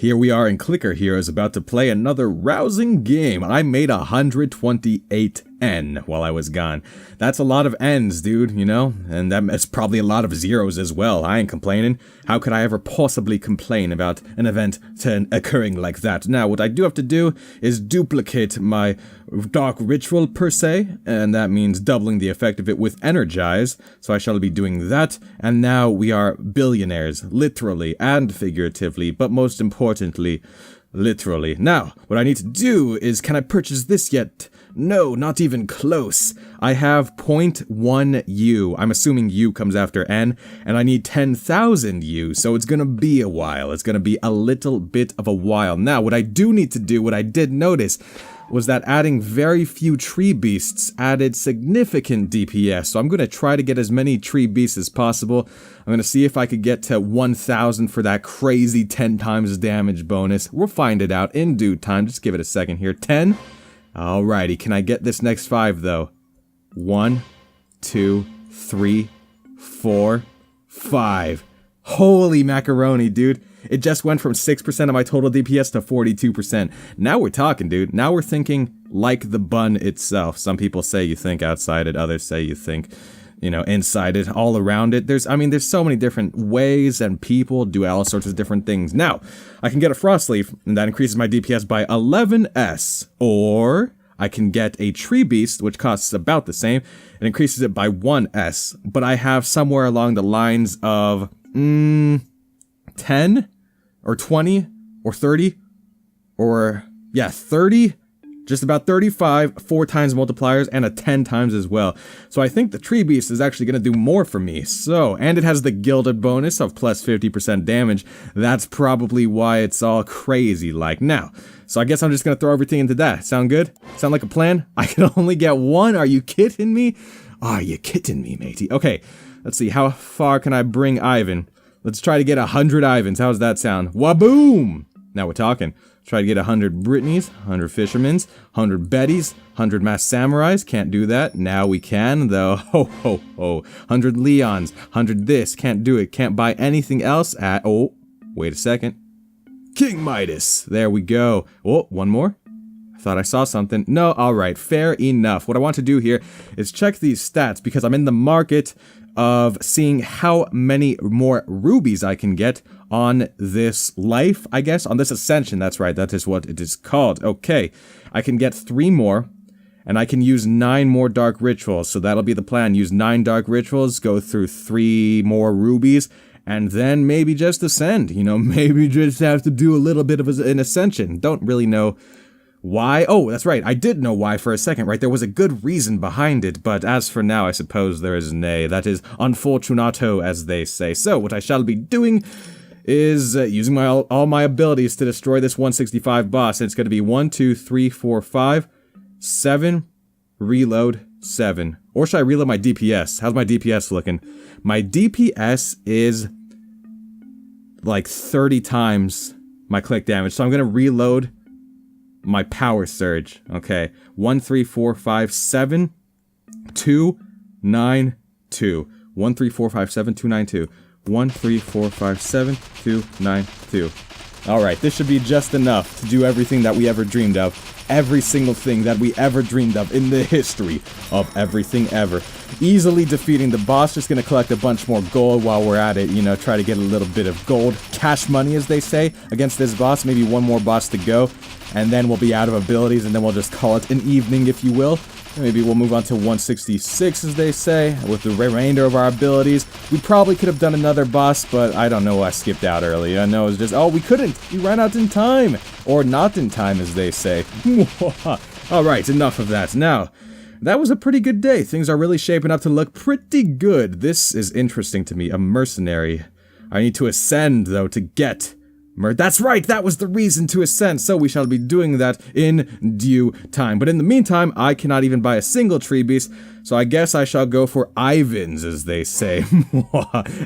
Here we are in Clicker Heroes about to play another rousing game. I made 128 N while I was gone. That's a lot of N's, dude, you know? And that's probably a lot of zeros as well. I ain't complaining. How could I ever possibly complain about an event occurring like that? Now, what I do have to do is duplicate my Dark Ritual per se, and that means doubling the effect of it with Energize. So I shall be doing that, and now we are billionaires, literally and figuratively, but most importantly, literally. Now, what I need to do is, can I purchase this yet? No, not even close. I have 0.1 U. I'm assuming U comes after N, and I need 10,000 U, so it's gonna be a while. It's gonna be a little bit of a while. Now, what I do need to do, what I did notice, was that adding very few tree beasts added significant DPS, so I'm gonna try to get as many tree beasts as possible. I'm gonna see if I could get to 1,000 for that crazy 10 times damage bonus. We'll find it out in due time. Just give it a second here. 10? Alrighty, can I get this next 5 though? 1, 2, 3, 4, 5. Holy macaroni, dude. It just went from 6% of my total DPS to 42%. Now we're talking, dude. Now we're thinking like the bun itself. Some people say you think outside it, others say you think, you know, inside it, all around it. There's so many different ways, and people do all sorts of different things. Now, I can get a Frost Leaf, and that increases my DPS by 11s, or I can get a Tree Beast, which costs about the same, and increases it by 1s, but I have somewhere along the lines of, 10, or 20, or 30, or, yeah, 30, just about 35, 4 times multipliers, and a 10 times as well. So I think the Tree Beast is actually going to do more for me. So, and it has the Gilded bonus of plus 50% damage. That's probably why it's all crazy like now. So I guess I'm just going to throw everything into that. Sound good? Sound like a plan? I can only get 1? Are you kidding me? Are you kidding me, matey? Okay, let's see. How far can I bring Ivan? Let's try to get 100 Ivans. How's that sound? Waboom! Now we're talking. Try to get 100 Brittany's, 100 Fisherman's, 100 Betty's, 100 Masked Samurais. Can't do that. Now we can, though. Ho, ho, ho. 100 Leons, 100 this. Can't do it. Can't buy anything else at... Oh, wait a second. King Midas. There we go. Oh, one more. I thought I saw something. No, alright. Fair enough. What I want to do here is check these stats, because I'm in the market of seeing how many more rubies I can get on this life, I guess, on this ascension. That's right, that is what it is called. Okay, I can get 3 more, and I can use 9 more dark rituals, so that'll be the plan. Use 9 dark rituals, go through 3 more rubies, and then maybe just ascend, you know, maybe just have to do a little bit of an ascension. Don't really know why. Oh, that's right, I did know why for a second, right? There was a good reason behind it, but as for now, I suppose there is nay. That is unfortunato, as they say. So, what I shall be doing is using all my abilities to destroy this 165 boss, and it's going to be 1, 2, 3, 4, 5, 7, reload, 7. Or should I reload my DPS? How's my DPS looking? My DPS is like 30 times my click damage, so I'm going to reload my power surge. Okay, 1, 3, 4, 5, 7, 2, 9, 2. 1, 3, 4, 5, 7, 2, 9, 2. 1, 3, 4, 5, 7, 2, 9, 2. Alright, this should be just enough to do everything that we ever dreamed of. Every single thing that we ever dreamed of in the history of everything ever. Easily defeating the boss, just gonna collect a bunch more gold while we're at it, you know, try to get a little bit of gold, cash money as they say, against this boss. Maybe one more boss to go, and then we'll be out of abilities, and then we'll just call it an evening, if you will. Maybe we'll move on to 166, as they say, with the remainder of our abilities. We probably could have done another boss, but I don't know why I skipped out early. I know it was just, oh, we couldn't. We ran out in time. Or not in time, as they say. Alright, enough of that. Now, that was a pretty good day. Things are really shaping up to look pretty good. This is interesting to me. A mercenary. I need to ascend, though, to get... That's right, that was the reason to ascend, so we shall be doing that in due time. But in the meantime, I cannot even buy a single tree beast, so I guess I shall go for Ivans, as they say.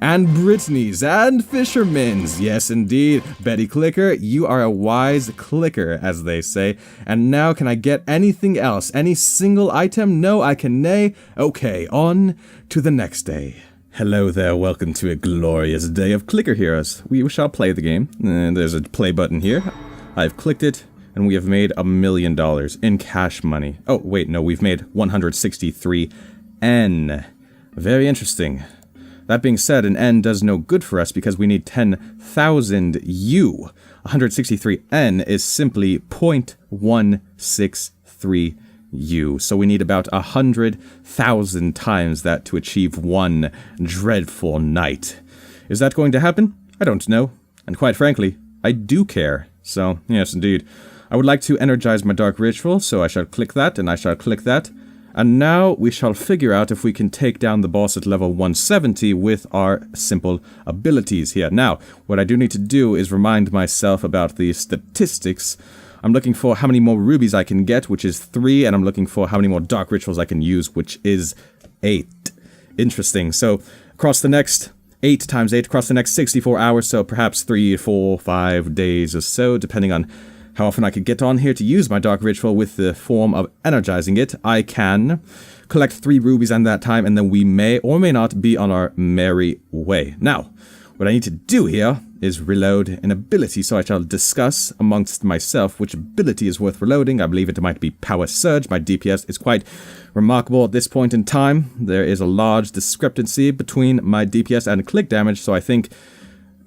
And Brittany's, and Fisherman's. Yes, indeed. Betty Clicker, you are a wise clicker, as they say. And now, can I get anything else? Any single item? No, I can nay. Okay, on to the next day. Hello there, welcome to a glorious day of Clicker Heroes. We shall play the game, and there's a play button here. I've clicked it, and we have made $1 million in cash money. Oh, wait, no, we've made 163 N. Very interesting. That being said, an N does no good for us because we need 10,000 U. 163 N is simply 0.163 U. So we need about 100,000 times that to achieve one dreadful night. Is that going to happen? I don't know. And quite frankly, I do care. So, yes indeed. I would like to energize my dark ritual, so I shall click that, and I shall click that. And now we shall figure out if we can take down the boss at level 170 with our simple abilities here. Now, what I do need to do is remind myself about the statistics. I'm looking for how many more rubies I can get, which is 3, and I'm looking for how many more dark rituals I can use, which is 8. Interesting. So, across the next 8 times 8, across the next 64 hours, so perhaps 3, 4, 5 days or so, depending on how often I could get on here to use my dark ritual with the form of energizing it, I can collect 3 rubies in that time, and then we may or may not be on our merry way. Now, what I need to do here is reload an ability, so I shall discuss amongst myself which ability is worth reloading. I believe it might be Power Surge. My DPS is quite remarkable at this point in time. There is a large discrepancy between my DPS and click damage, so I think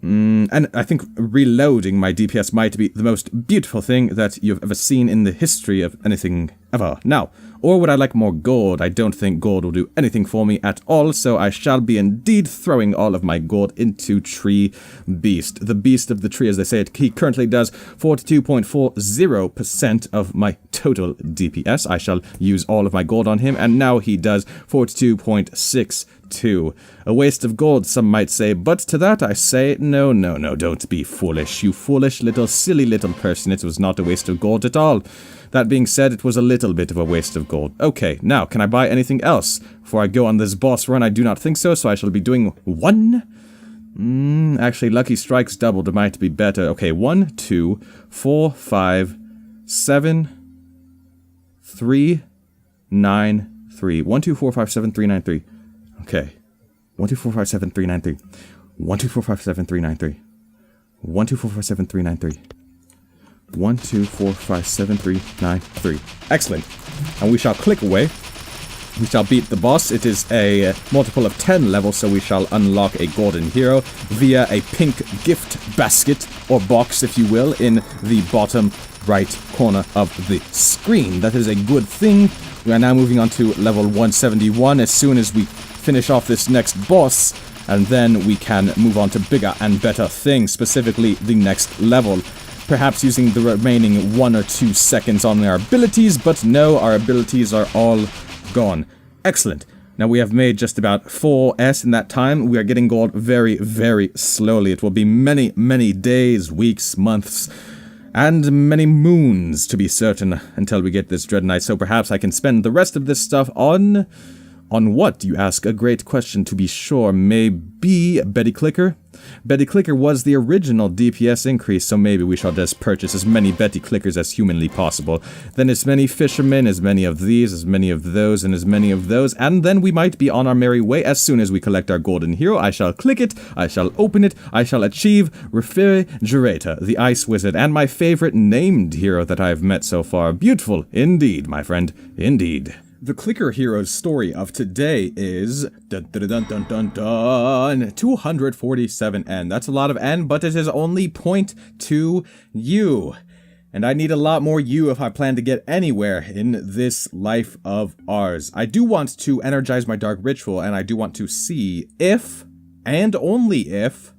and I think reloading my DPS might be the most beautiful thing that you've ever seen in the history of anything ever. Now, or would I like more gold? I don't think gold will do anything for me at all, so I shall be indeed throwing all of my gold into Tree Beast. The beast of the tree, as they say it, he currently does 42.40% of my total DPS. I shall use all of my gold on him, and now he does 42.62. A waste of gold, some might say, but to that I say, no, don't be foolish, you foolish little silly little person. It was not a waste of gold at all. That being said, it was a little bit of a waste of gold. Okay, now, can I buy anything else before I go on this boss run? I do not think so, so I shall be doing 1. Actually, Lucky Strikes doubled, it might be better. Okay, 1, 2, 4, 5, 7, 3, 9, 3. 1, 2, 4, 5, 7, 3, 9, 3. Okay. 1, 2, 4, 5, 7, 3, 9, 3. 1, 2, 4, 5, 7, 3, 9, 3. 1, 2, 4, 5, 7, 3, 9, 3. 1, 2, 4, 5, 7, 3, 9, 3. Excellent. And we shall click away. We shall beat the boss. It is a multiple of 10 levels, so we shall unlock a golden hero via a pink gift basket, or box if you will, in the bottom right corner of the screen. That is a good thing. We are now moving on to level 171 as soon as we finish off this next boss, and then we can move on to bigger and better things, specifically the next level. Perhaps using the remaining 1 or 2 seconds on our abilities, but no, our abilities are all gone. Excellent. Now we have made just about 4S in that time. We are getting gold very, very slowly. It will be many, many days, weeks, months, and many moons, to be certain, until we get this Dread Knight. So perhaps I can spend the rest of this stuff on what, you ask? A great question, to be sure. Maybe Betty Clicker? Betty Clicker was the original DPS increase, so maybe we shall just purchase as many Betty Clickers as humanly possible. Then as many fishermen, as many of these, as many of those, and as many of those, and then we might be on our merry way. As soon as we collect our golden hero, I shall click it, I shall open it, I shall achieve Refrigerator, the Ice Wizard, and my favorite named hero that I have met so far. Beautiful, indeed, my friend, indeed. The Clicker Heroes story of today is 247 N. That's a lot of N, but it is only 0.2 U. And I need a lot more U if I plan to get anywhere in this life of ours. I do want to energize my dark ritual, and I do want to see if, and only if,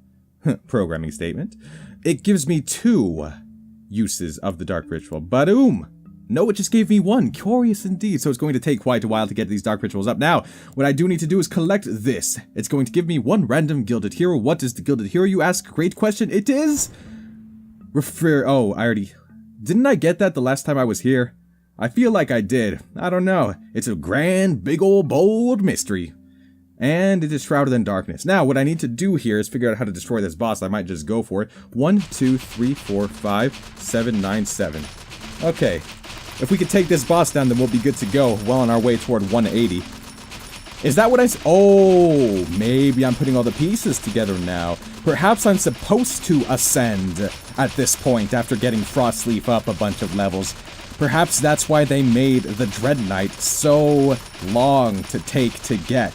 programming statement, it gives me 2 uses of the dark ritual. Ba-doom! No, it just gave me 1. Curious indeed. So it's going to take quite a while to get these dark rituals up. Now, what I do need to do is collect this. It's going to give me 1 random gilded hero. What is the gilded hero, you ask? Great question. It is... Oh, I already... Didn't I get that the last time I was here? I feel like I did. I don't know. It's a grand, big ol' bold mystery. And it is shrouded in darkness. Now, what I need to do here is figure out how to destroy this boss. I might just go for it. 1, 2, 3, 4, 5, 7, 9, 7. Okay. If we could take this boss down, then we'll be good to go, well on our way toward 180. Is that what oh, maybe I'm putting all the pieces together now. Perhaps I'm supposed to ascend at this point after getting Frostleaf up a bunch of levels. Perhaps that's why they made the Dread Knight so long to take to get.